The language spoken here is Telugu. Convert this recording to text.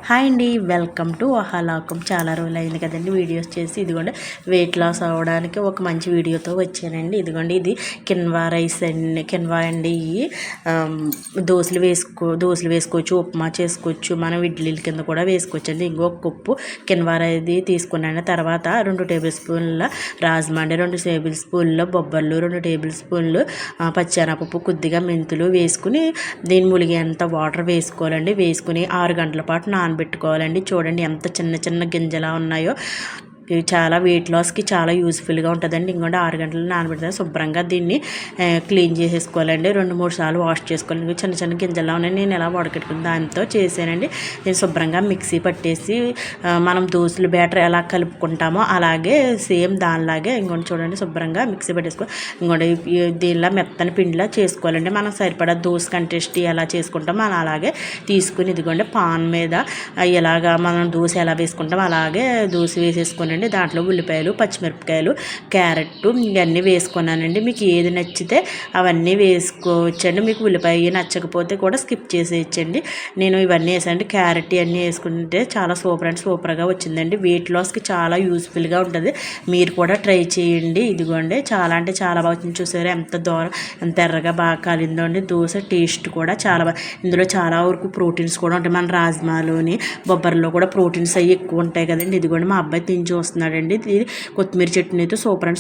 హాయ్ అండి, వెల్కమ్ టు ఆహాలాకం. చాలా రోజులు అయింది కదండి వీడియోస్ చేసి. ఇదిగోండి వెయిట్ లాస్ అవ్వడానికి ఒక మంచి వీడియోతో వచ్చానండి. ఇదిగోండి ఇది కిన్వా రైస్ అండి, కిన్వా అండి. ఇవి దోశలు వేసుకోవచ్చు, ఉప్మా చేసుకోవచ్చు, మనం ఇడ్లీల కింద కూడా వేసుకోవచ్చు అండి. ఇంకొక కప్పు కిన్వా ఇది తీసుకున్నాను. తర్వాత 2 టేబుల్ స్పూన్ల రాజ్మా అండి, 2 టేబుల్ స్పూన్ల బొబ్బర్లు, 2 టేబుల్ స్పూన్లు పచ్చెనపప్పు, కొద్దిగా మెంతులు వేసుకుని దీని ములిగేంత వాటర్ వేసుకోవాలండి. వేసుకుని 6 గంటల పాటు నానబెట్టుకోవాలండి. చూడండి ఎంత చిన్న చిన్న గింజలా ఉన్నాయో. ఇవి చాలా వెయిట్ లాస్కి చాలా యూస్ఫుల్గా ఉంటుందండి. ఇంకొంటే 6 గంటలు నానబెడితే శుభ్రంగా దీన్ని క్లీన్ చేసేసుకోవాలండి. 2-3 సార్లు వాష్ చేసుకోవాలి. చిన్న చిన్న గింజల్లో ఉన్నాయి, నేను ఎలా వడకెట్టుకుని దాంతో చేశానండి. నేను శుభ్రంగా మిక్సీ పట్టేసి మనం దోశలు బ్యాటర్ ఎలా కలుపుకుంటామో అలాగే సేమ్ దానిలాగే ఇంకొంటి చూడండి శుభ్రంగా మిక్సీ పట్టేసుకో. ఇంకొంటి దీనిలా మెత్తని పిండిలా చేసుకోవాలండి. మనం సరిపడా దోశ కంటెస్ట్ ఎలా చేసుకుంటామో మనం అలాగే తీసుకుని ఇదిగోండి పాన్ మీద ఇలాగా మనం దోశ ఎలా వేసుకుంటామో అలాగే దోశ వేసేసుకుని దాంట్లో ఉల్లిపాయలు, పచ్చిమిరపకాయలు, క్యారెట్ ఇవన్నీ వేసుకున్నానండి. మీకు ఏది నచ్చితే అవన్నీ వేసుకోవచ్చండి. మీకు ఉల్లిపాయ నచ్చకపోతే కూడా స్కిప్ చేసేయచ్చండి. నేను ఇవన్నీ వేసానండి. క్యారెట్ ఇవన్నీ వేసుకుంటే చాలా సూపర్గా వచ్చిందండి. వెయిట్ లాస్కి చాలా యూస్ఫుల్గా ఉంటుంది. మీరు కూడా ట్రై చేయండి. ఇదిగోండి చాలా అంటే చాలా బాగా వచ్చింది. చూసారా ఎంత ఎర్రగా బాగా కాలిందో అండి. దోశ టేస్ట్ కూడా చాలా బాగా. ఇందులో చాలా వరకు ప్రోటీన్స్ కూడా ఉంటాయి. మన రాజ్మాలోని బొబ్బర్లో కూడా ప్రోటీన్స్ అవి ఎక్కువ ఉంటాయి కదండి. ఇదిగోండి మా అబ్బాయి తిని చూస్తున్నాడండి. ఇది కొత్తిమీర చట్నీతో సూపర్ అండి.